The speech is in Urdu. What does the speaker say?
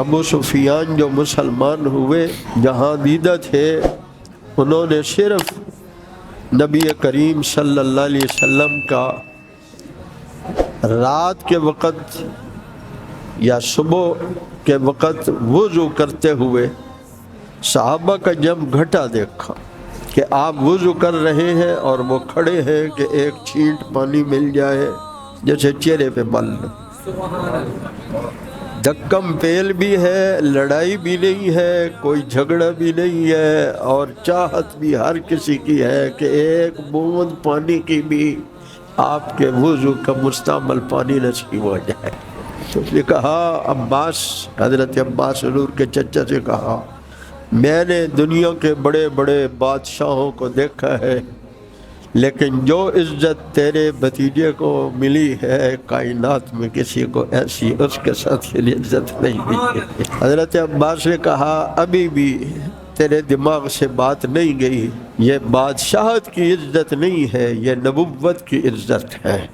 ابو سفیان جو مسلمان ہوئے جہاں دیدہ تھے، انہوں نے صرف نبی کریم صلی اللہ علیہ وسلم کا رات کے وقت یا صبح کے وقت وضو کرتے ہوئے صحابہ کا جمع گھٹا دیکھا کہ آپ وضو کر رہے ہیں اور وہ کھڑے ہیں کہ ایک چھینٹ پانی مل جائے جیسے چہرے پہ مل لو۔ دھکم پیل بھی ہے، لڑائی بھی نہیں ہے، کوئی جھگڑا بھی نہیں ہے، اور چاہت بھی ہر کسی کی ہے کہ ایک بوند پانی کی بھی آپ کے وضو کا مستعمل پانی نصیب ہو جائے۔ تو اس نے کہا، عباس، حضرت عباس حضور کے چچا سے کہا، میں نے دنیا کے بڑے بڑے بادشاہوں کو دیکھا ہے، لیکن جو عزت تیرے بھتیجے کو ملی ہے کائنات میں کسی کو ایسی اس کے ساتھ کی عزت نہیں ملی۔ حضرت عباس نے کہا، ابھی بھی تیرے دماغ سے بات نہیں گئی، یہ بادشاہت کی عزت نہیں ہے، یہ نبوت کی عزت ہے۔